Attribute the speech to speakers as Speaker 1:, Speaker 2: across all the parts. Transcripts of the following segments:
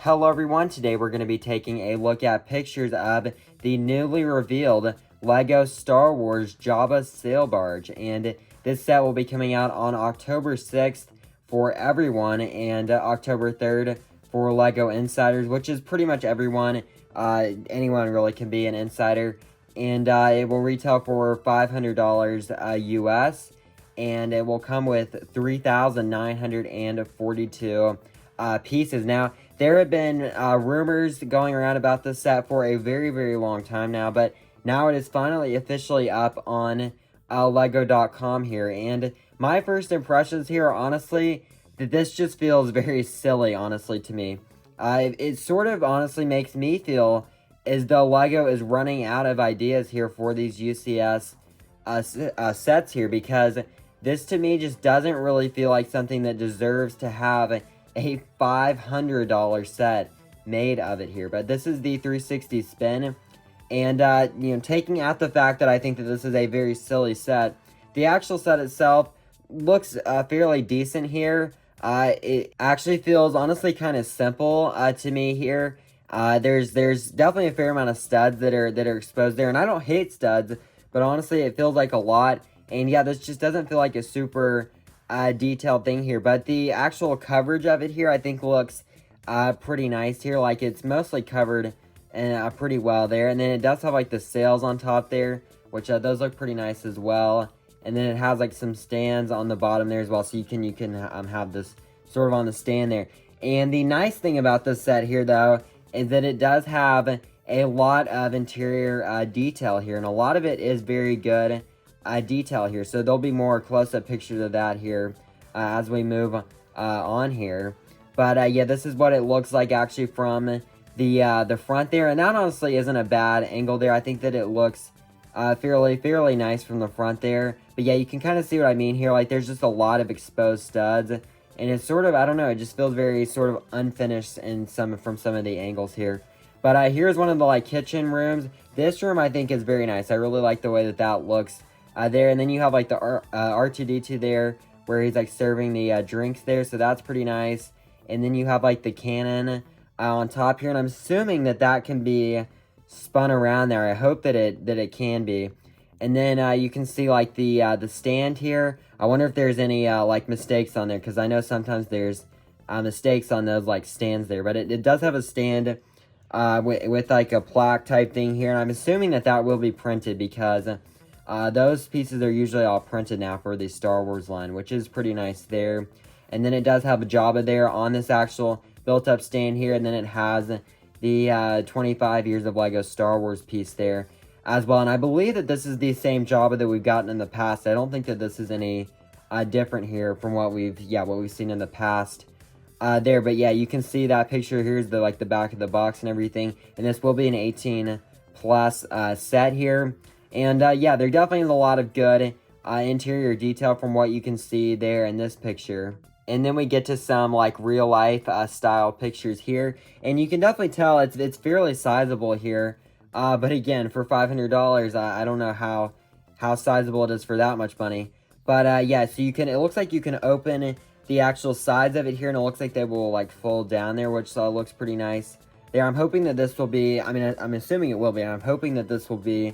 Speaker 1: Hello everyone, today we're going to be taking a look at pictures of the newly revealed LEGO Star Wars Jabba Sail Barge, and this set will be coming out on October 6th for everyone, and October 3rd for LEGO Insiders, which is pretty much everyone. Anyone really can be an insider, and it will retail for $500 US, and it will come with 3,942 pieces. Now, there have been rumors going around about this set for a very, very long time now, but now it is finally officially up on Lego.com here. And my first impressions here are honestly that this just feels very silly, honestly, to me. It sort of honestly makes me feel as though Lego is running out of ideas here for these UCS sets here, because this to me just doesn't really feel like something that deserves to have a $500 set made of it here. But this is the 360 spin, and taking out the fact that I think that this is a very silly set, the actual set itself looks fairly decent here. It actually feels honestly kind of simple to me here. There's definitely a fair amount of studs that are exposed there, and I don't hate studs, but honestly it feels like a lot. And yeah, this just doesn't feel like a super detailed thing here, but the actual coverage of it here I think looks pretty nice here. Like, it's mostly covered and pretty well there, and then it does have like the sails on top there, which those look pretty nice as well. And then it has like some stands on the bottom there as well, so you can have this sort of on the stand there. And the nice thing about this set here though is that it does have a lot of interior detail here, and a lot of it is very good detail here. So there'll be more close-up pictures of that here as we move on here. But yeah, this is what it looks like actually from the front there, and that honestly isn't a bad angle there. I think that it looks fairly nice from the front there. But yeah, you can kind of see what I mean here. Like, there's just a lot of exposed studs, and it's sort of, I don't know, it just feels very sort of unfinished in from some of the angles here. But here's one of the like kitchen rooms. This room I think is very nice. I really like the way that that looks there. And then you have like the R2-D2 there, where he's like serving the drinks there, so that's pretty nice. And then you have like the cannon on top here, and I'm assuming that that can be spun around there. I hope that it can be. And then you can see like the stand here. I wonder if there's any like mistakes on there, because I know sometimes there's mistakes on those like stands there. But it does have a stand with like a plaque type thing here, and I'm assuming that that will be printed, because those pieces are usually all printed now for the Star Wars line, which is pretty nice there. And then it does have a Jabba there on this actual built-up stand here, and then it has the 25 years of LEGO Star Wars piece there as well. And I believe that this is the same Jabba that we've gotten in the past. I don't think that this is any different here from what we've seen in the past there. But yeah, you can see that picture. Here's the like the back of the box and everything, and this will be an 18 plus set here. And yeah, there definitely is a lot of good interior detail from what you can see there in this picture. And then we get to some like real life style pictures here, and you can definitely tell it's fairly sizable here. But again, for $500, I don't know how sizable it is for that much money. But yeah, so it looks like you can open the actual sides of it here, and it looks like they will like fold down there, which looks pretty nice there. I'm hoping that this will be, I mean, I'm assuming it will be, and I'm hoping that this will be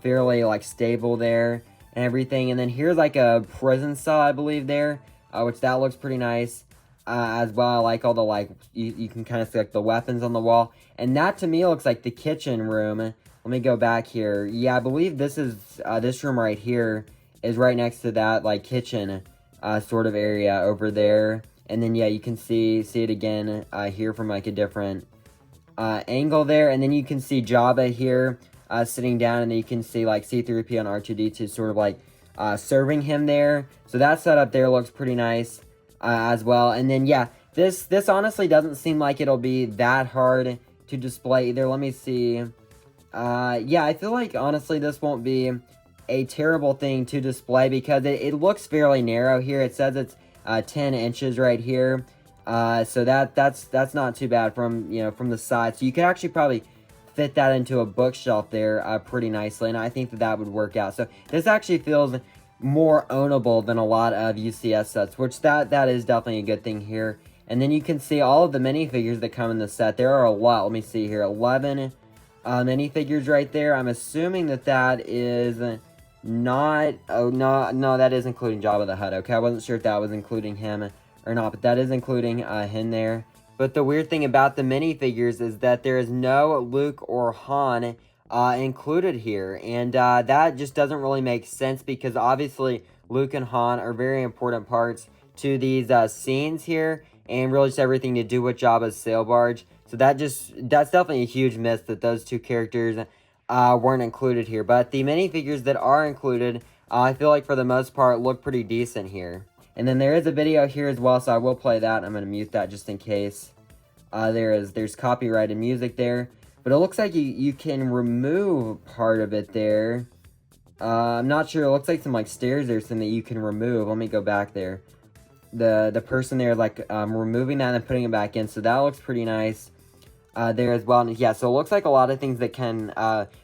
Speaker 1: fairly like stable there and everything. And then here's like a prison cell, I believe there, which that looks pretty nice as well. I like all the like you can kind of see like the weapons on the wall, and that to me looks like the kitchen room. Let me go back here. Yeah, I believe this is this room right here is right next to that like kitchen sort of area over there. And then yeah, you can see it again here from like a different angle there. And then you can see Jabba here sitting down, and then you can see like C-3PO and R2-D2 sort of like serving him there. So that setup there looks pretty nice as well. And then yeah, this honestly doesn't seem like it'll be that hard to display either. Let me see. Yeah, I feel like honestly this won't be a terrible thing to display, because it looks fairly narrow here. It says it's 10 inches right here. So that's not too bad from from the side. So you could actually probably fit that into a bookshelf there pretty nicely, and I think that would work out. So this actually feels more ownable than a lot of UCS sets, which that is definitely a good thing here. And then you can see all of the minifigures that come in the set. There are a lot. Let me see here. 11 minifigures right there. I'm assuming that is not... Oh, no, that is including Jabba the Hutt. Okay, I wasn't sure if that was including him or not, but that is including him there. But the weird thing about the minifigures is that there is no Luke or Han included here. And that just doesn't really make sense because obviously Luke and Han are very important parts to these scenes here. And really just everything to do with Jabba's sail barge. So that's definitely a huge miss that those two characters weren't included here. But the minifigures that are included, I feel like for the most part look pretty decent here. And then there is a video here as well, so I will play that. I'm going to mute that just in case. There's copyrighted music there. But it looks like you can remove part of it there. I'm not sure. It looks like some like stairs or something that you can remove. Let me go back there. The person there like removing that and putting it back in. So that looks pretty nice there as well. And yeah, so it looks like a lot of things that can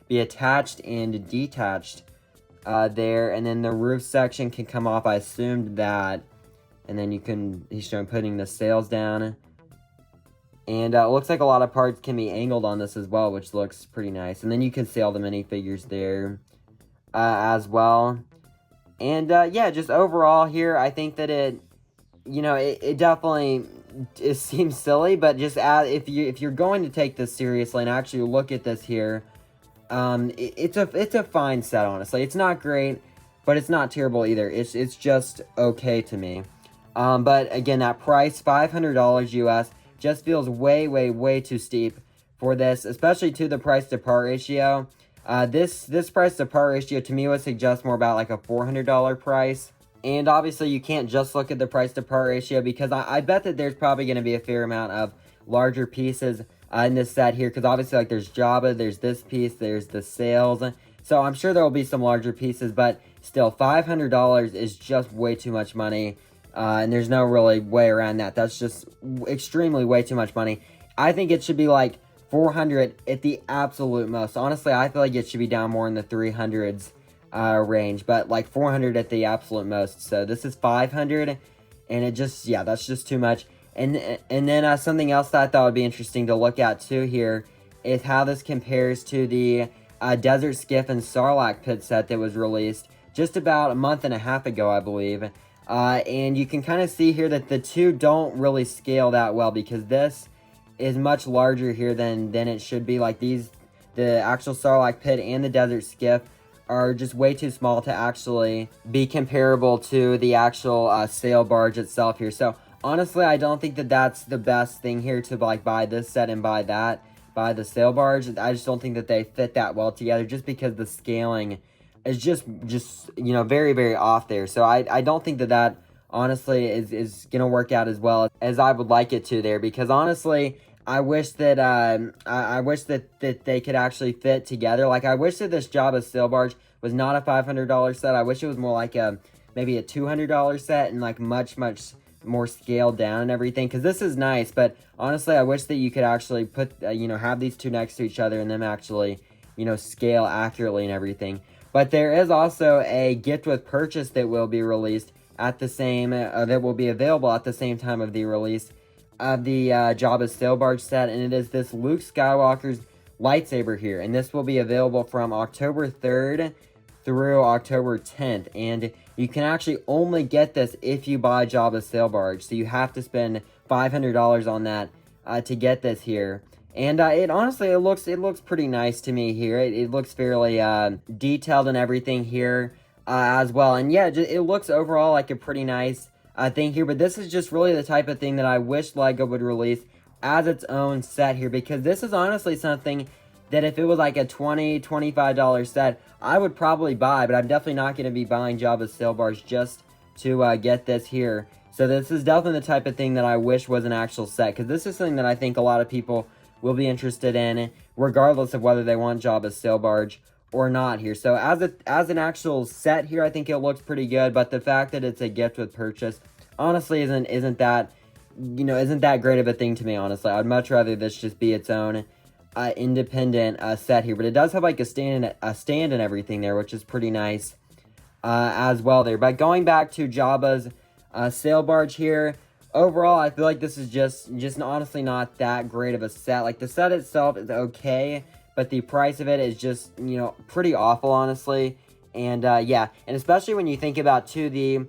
Speaker 1: be attached and detached there. And then the roof section can come off. I assumed that. And then he's showing putting the sails down. And it looks like a lot of parts can be angled on this as well, which looks pretty nice. And then you can see all the minifigures there as well. And yeah, just overall here, I think that it definitely seems silly, but just if you're going to take this seriously and actually look at this here, it's a fine set, honestly. It's not great, but it's not terrible either. It's just okay to me. But again, that price, $500 US, just feels way too steep for this, especially to the price to part ratio. This price to part ratio to me would suggest more about like a $400 price. And obviously you can't just look at the price to part ratio because I bet that there's probably going to be a fair amount of larger pieces in this set here. Because obviously like there's Jabba, there's this piece, there's the sails. So I'm sure there will be some larger pieces, but still $500 is just way too much money. And there's no really way around that. That's just extremely way too much money. I think it should be like 400 at the absolute most. Honestly, I feel like it should be down more in the 300s range, but like 400 at the absolute most. So this is 500, and it just, yeah, that's just too much. And then something else that I thought would be interesting to look at too here is how this compares to the Desert Skiff and Sarlacc pit set that was released just about a month and a half ago, I believe. And you can kind of see here that the two don't really scale that well because this is much larger here than it should be. Like the actual Sarlacc pit and the Desert Skiff are just way too small to actually be comparable to the actual sail barge itself here. So honestly, I don't think that that's the best thing here to like buy this set and buy the sail barge. I just don't think that they fit that well together just because the scaling is just very off there. So I don't think that honestly is gonna work out as well as I would like it to there, because honestly I wish that I wish that they could actually fit together. Like I wish that this Jabba sail barge was not a $500 set. I wish it was more like maybe a $200 set and like much more scaled down and everything, because this is nice, but honestly I wish that you could actually put have these two next to each other and them actually scale accurately and everything. But there is also a gift with purchase that will be released at the same, that will be available at the same time of the release of the Jabba's sail barge set, and it is this Luke Skywalker's lightsaber here, and this will be available from October 3rd through October 10th, and you can actually only get this if you buy Jabba's sail barge, so you have to spend $500 on that to get this here. And it honestly, it looks pretty nice to me here. It looks fairly detailed and everything here as well. And yeah, it looks overall like a pretty nice thing here. But this is just really the type of thing that I wish LEGO would release as its own set here. Because this is honestly something that if it was like a $20, $25 set, I would probably buy. But I'm definitely not going to be buying Jabba's sail barge just to get this here. So this is definitely the type of thing that I wish was an actual set. Because this is something that I think a lot of people will be interested in, regardless of whether they want Jabba's sail barge or not here. So as an actual set here, I think it looks pretty good, but the fact that it's a gift with purchase honestly isn't that great of a thing to me, honestly. I'd much rather this just be its own independent set here. But it does have like a stand and everything there, which is pretty nice as well there. But going back to Jabba's sail barge here, overall, I feel like this is just honestly not that great of a set. Like, the set itself is okay, but the price of it is just, you know, pretty awful, honestly. And, yeah, and especially when you think about, too, the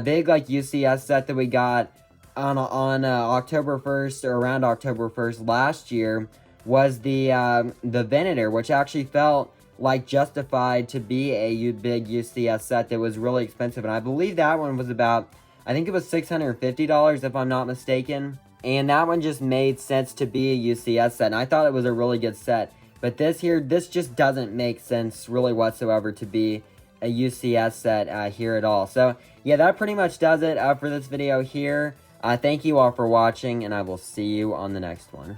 Speaker 1: big, like, UCS set that we got on October 1st, or around October 1st last year, was the Venator, which actually felt like justified to be a big UCS set that was really expensive. And I believe that one was about, I think it was $650 if I'm not mistaken. And that one just made sense to be a UCS set. And I thought it was a really good set. But this just doesn't make sense really whatsoever to be a UCS set here at all. So, yeah, that pretty much does it for this video here. Thank you all for watching, and I will see you on the next one.